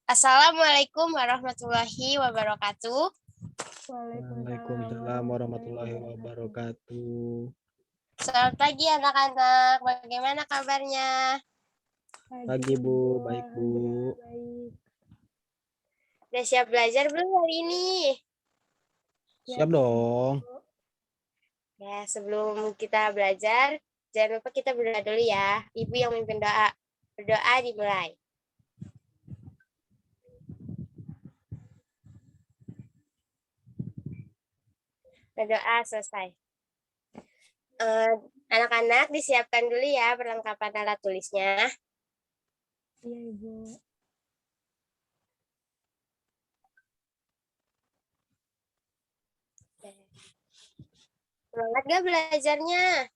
Assalamualaikum warahmatullahi wabarakatuh. Waalaikumsalam warahmatullahi wabarakatuh. Selamat pagi anak-anak, bagaimana kabarnya? Pagi Bu, baik Bu. Udah siap belajar belum hari ini? Siap dong. Ya, sebelum kita belajar, jangan lupa kita berdoa dulu ya. Ibu yang memimpin doa. Berdoa dimulai. Berdoa selesai. Anak-anak disiapkan dulu ya perlengkapan alat tulisnya. Iya, Ibu. Semangat gak belajarnya?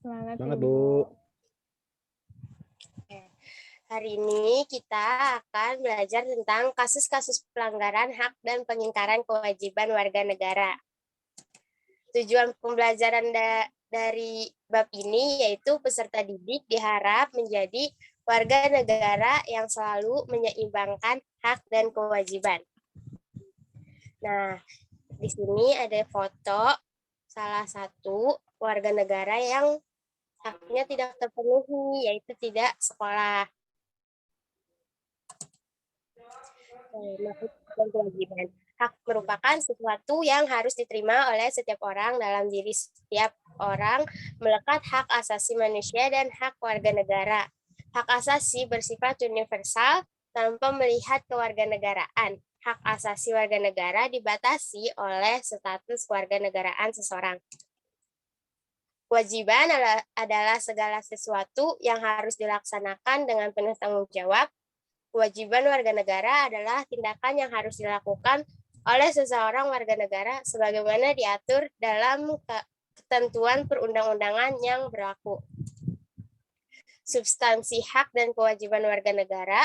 Semangat, Semangat Ibu. Bu. Hari ini kita akan belajar tentang kasus-kasus pelanggaran hak dan pengingkaran kewajiban warga negara. Tujuan pembelajaran dari bab ini yaitu peserta didik diharap menjadi warga negara yang selalu menyeimbangkan hak dan kewajiban. Nah, di sini ada foto salah satu warga negara yang haknya tidak terpenuhi, yaitu tidak sekolah. Dan kewajiban. Hak merupakan sesuatu yang harus diterima oleh setiap orang. Dalam diri setiap orang melekat hak asasi manusia dan hak warga negara. Hak asasi bersifat universal tanpa melihat kewarganegaraan. Hak asasi warga negara dibatasi oleh status kewarganegaraan seseorang. Kewajiban adalah segala sesuatu yang harus dilaksanakan dengan penuh tanggung jawab. Kewajiban warga negara adalah tindakan yang harus dilakukan oleh seseorang warga negara sebagaimana diatur dalam ketentuan perundang-undangan yang berlaku. Substansi hak dan kewajiban warga negara.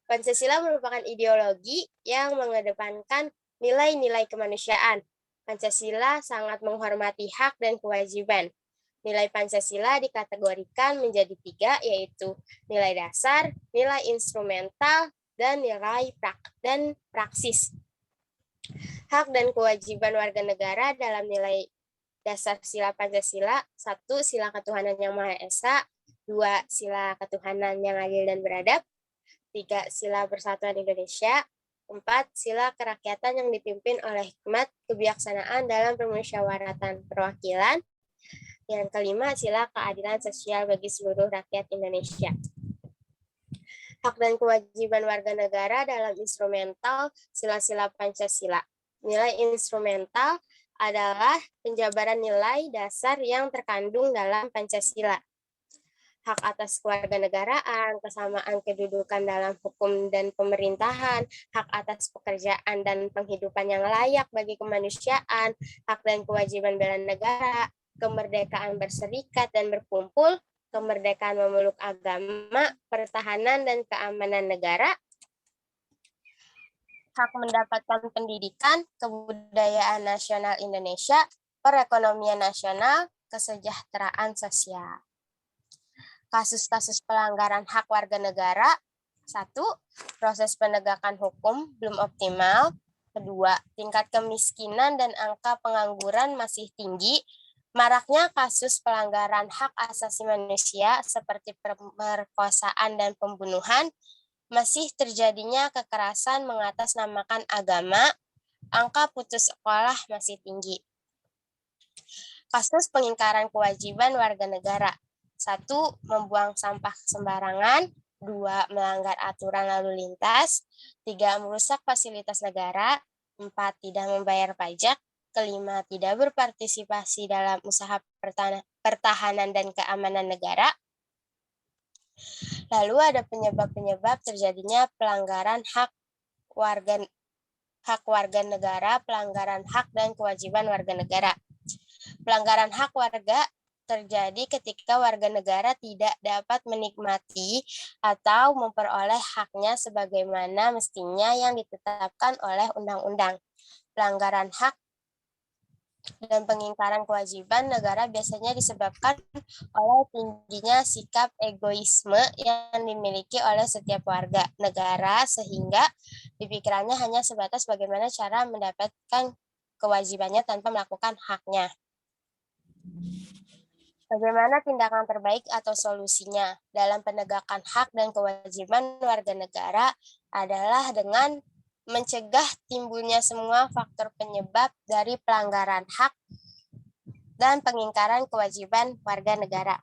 Pancasila merupakan ideologi yang mengedepankan nilai-nilai kemanusiaan. Pancasila sangat menghormati hak dan kewajiban. Nilai Pancasila dikategorikan menjadi 3, yaitu nilai dasar, nilai instrumental, dan nilai praksis. Hak dan kewajiban warga negara dalam nilai dasar sila Pancasila: 1. Sila ketuhanan yang Maha Esa. 2. Sila ketuhanan yang adil dan beradab. 3. Sila persatuan Indonesia. 4. Sila kerakyatan yang dipimpin oleh hikmat kebijaksanaan dalam permusyawaratan perwakilan. Yang kelima, sila keadilan sosial bagi seluruh rakyat Indonesia. Hak dan kewajiban warga negara dalam instrumental sila-sila Pancasila. Nilai instrumental adalah penjabaran nilai dasar yang terkandung dalam Pancasila. Hak atas kewarganegaraan, kesamaan kedudukan dalam hukum dan pemerintahan, hak atas pekerjaan dan penghidupan yang layak bagi kemanusiaan, hak dan kewajiban bela negara, kemerdekaan berserikat dan berkumpul, kemerdekaan memeluk agama, pertahanan dan keamanan negara, hak mendapatkan pendidikan, kebudayaan nasional Indonesia, perekonomian nasional, kesejahteraan sosial. Kasus-kasus pelanggaran hak warga negara. 1. Proses penegakan hukum belum optimal. 2. Tingkat kemiskinan dan angka pengangguran masih tinggi. Maraknya kasus pelanggaran hak asasi manusia seperti pemerkosaan dan pembunuhan. Masih terjadinya kekerasan mengatasnamakan agama. Angka putus sekolah masih tinggi. Kasus pengingkaran kewajiban warga negara. 1. Membuang sampah sembarangan. 2. Melanggar aturan lalu lintas. 3. Merusak fasilitas negara. 4. Tidak membayar pajak. Kelima, tidak berpartisipasi dalam usaha pertahanan dan keamanan negara. Lalu ada penyebab-penyebab terjadinya pelanggaran hak warga negara, pelanggaran hak dan kewajiban warga negara. Pelanggaran hak warga terjadi ketika warga negara tidak dapat menikmati atau memperoleh haknya sebagaimana mestinya yang ditetapkan oleh undang-undang. Pelanggaran hak Dan pengingkaran kewajiban negara biasanya disebabkan oleh tingginya sikap egoisme yang dimiliki oleh setiap warga negara, sehingga di pikirannya hanya sebatas bagaimana cara mendapatkan kewajibannya tanpa melakukan haknya. Bagaimana tindakan terbaik atau solusinya dalam penegakan hak dan kewajiban warga negara adalah dengan mencegah timbulnya semua faktor penyebab dari pelanggaran hak dan pengingkaran kewajiban warga negara.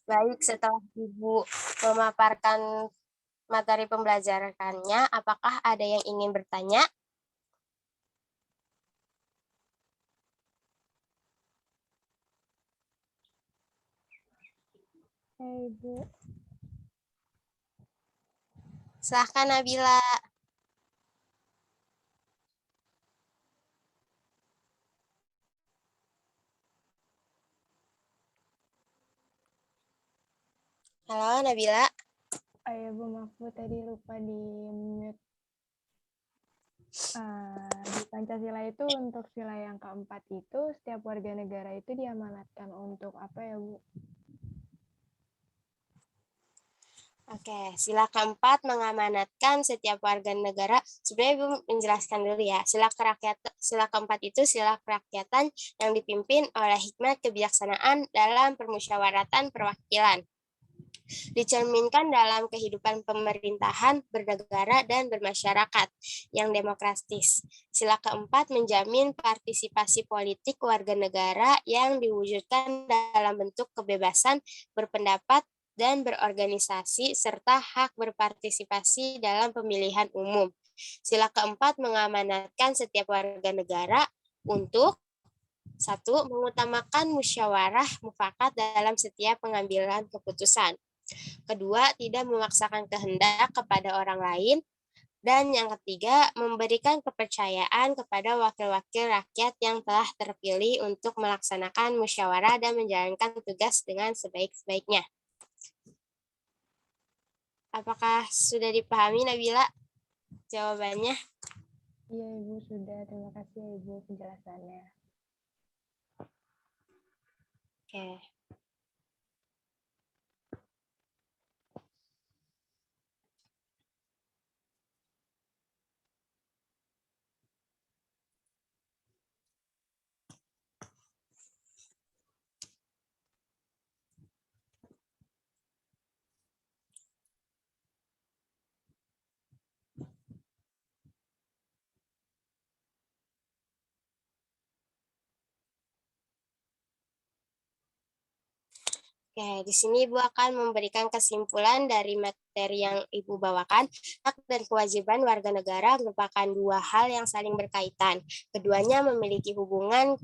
Baik, setelah Ibu memaparkan materi pembelajarannya, apakah ada yang ingin bertanya? Ibu. Silahkan Nabila. Halo Nabila. Ibu, maaf Bu, tadi lupa di mute. Di Pancasila itu untuk sila yang keempat itu setiap warga negara itu diamanatkan untuk apa ya Bu? Oke, sila keempat mengamanatkan setiap warga negara. Sebenarnya Ibu menjelaskan dulu ya. Sila keempat itu sila kerakyatan yang dipimpin oleh hikmat kebijaksanaan dalam permusyawaratan perwakilan. Dicerminkan dalam kehidupan pemerintahan, bernegara, dan bermasyarakat yang demokratis. Sila keempat menjamin partisipasi politik warga negara yang diwujudkan dalam bentuk kebebasan berpendapat dan berorganisasi, serta hak berpartisipasi dalam pemilihan umum. Sila keempat mengamanatkan setiap warga negara untuk 1. Mengutamakan musyawarah mufakat dalam setiap pengambilan keputusan. Kedua, tidak memaksakan kehendak kepada orang lain. Dan yang ketiga, memberikan kepercayaan kepada wakil-wakil rakyat yang telah terpilih untuk melaksanakan musyawarah dan menjalankan tugas dengan sebaik-baiknya. Apakah sudah dipahami Nabila jawabannya? Iya Ibu, sudah. Terima kasih Ibu penjelasannya. Oke. Oke, di sini Ibu akan memberikan kesimpulan dari materi yang Ibu bawakan. Hak dan kewajiban warga negara merupakan dua hal yang saling berkaitan. Keduanya memiliki hubungan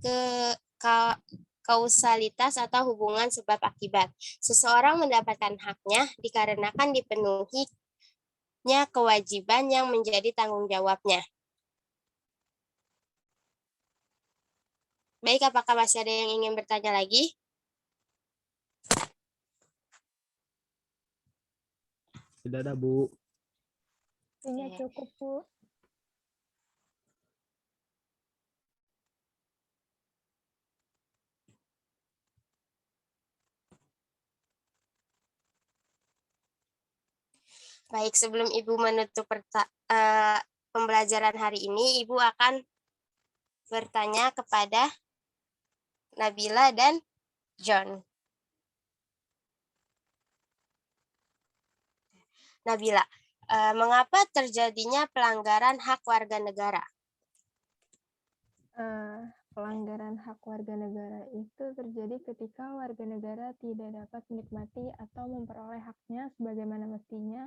kausalitas atau hubungan sebab akibat. Seseorang mendapatkan haknya dikarenakan dipenuhinya kewajiban yang menjadi tanggung jawabnya. Baik, apakah masih ada yang ingin bertanya lagi? Tidak ada, Bu. Ini cukup Bu. Baik, sebelum Ibu menutup pembelajaran hari ini, Ibu akan bertanya kepada Nabila dan John. Nabila, mengapa terjadinya pelanggaran hak warga negara? Pelanggaran hak warga negara itu terjadi ketika warga negara tidak dapat menikmati atau memperoleh haknya sebagaimana mestinya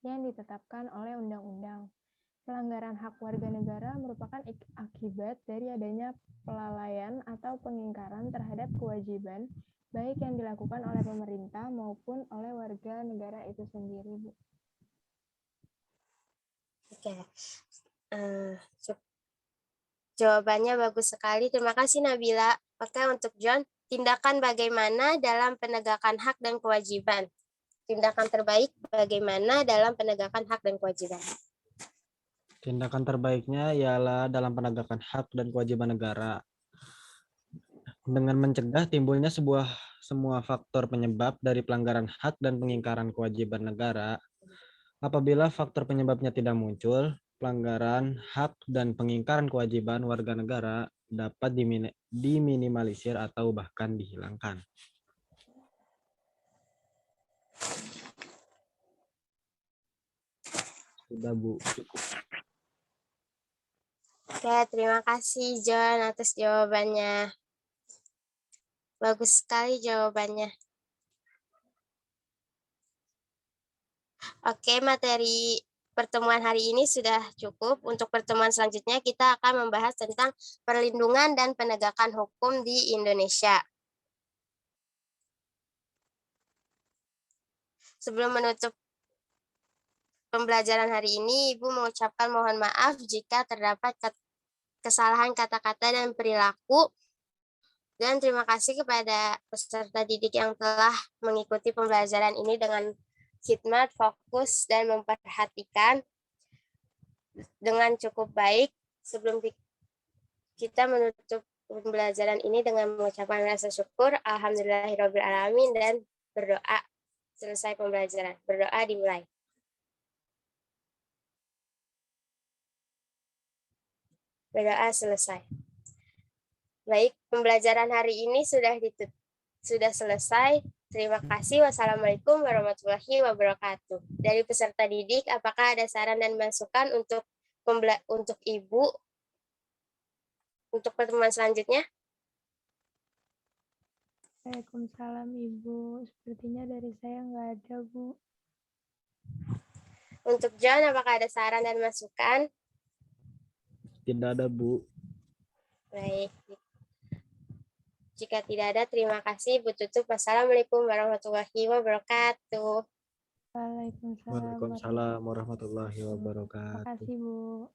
yang ditetapkan oleh undang-undang. Pelanggaran hak warga negara merupakan akibat dari adanya pelalaian atau pengingkaran terhadap kewajiban, baik yang dilakukan oleh pemerintah maupun oleh warga negara itu sendiri, Bu. Oke, jawabannya bagus sekali. Terima kasih Nabila. Oke, untuk John, tindakan bagaimana dalam penegakan hak dan kewajiban? Tindakan terbaik bagaimana dalam penegakan hak dan kewajiban? Tindakan terbaiknya ialah dalam penegakan hak dan kewajiban negara. Dengan mencegah timbulnya semua faktor penyebab dari pelanggaran hak dan pengingkaran kewajiban negara. Apabila faktor penyebabnya tidak muncul, pelanggaran hak dan pengingkaran kewajiban warga negara dapat diminimalisir atau bahkan dihilangkan. Sudah, Bu. Cukup. Oke, terima kasih John atas jawabannya. Bagus sekali jawabannya. Oke, materi pertemuan hari ini sudah cukup. Untuk pertemuan selanjutnya kita akan membahas tentang perlindungan dan penegakan hukum di Indonesia. Sebelum menutup pembelajaran hari ini, Ibu mengucapkan mohon maaf jika terdapat kesalahan kata-kata dan perilaku. Dan terima kasih kepada peserta didik yang telah mengikuti pembelajaran ini dengan khidmat, fokus, dan memperhatikan dengan cukup baik. Sebelum kita menutup pembelajaran ini dengan mengucapkan rasa syukur, alhamdulillahirrahmanirrahim, dan berdoa selesai pembelajaran. Berdoa dimulai. Berdoa selesai. Baik, pembelajaran hari ini sudah selesai. Terima kasih. Wassalamualaikum warahmatullahi wabarakatuh. Dari peserta didik, apakah ada saran dan masukan untuk Ibu untuk pertemuan selanjutnya? Waalaikumsalam Ibu. Sepertinya dari saya nggak ada, Bu. Untuk John, apakah ada saran dan masukan? Tidak ada, Bu. Baik. Jika tidak ada, terima kasih. Bu tutup. Wassalamualaikum warahmatullahi wabarakatuh. Waalaikumsalam Waalaikumsalam warahmatullahi Terima wabarakatuh. kasih, Bu.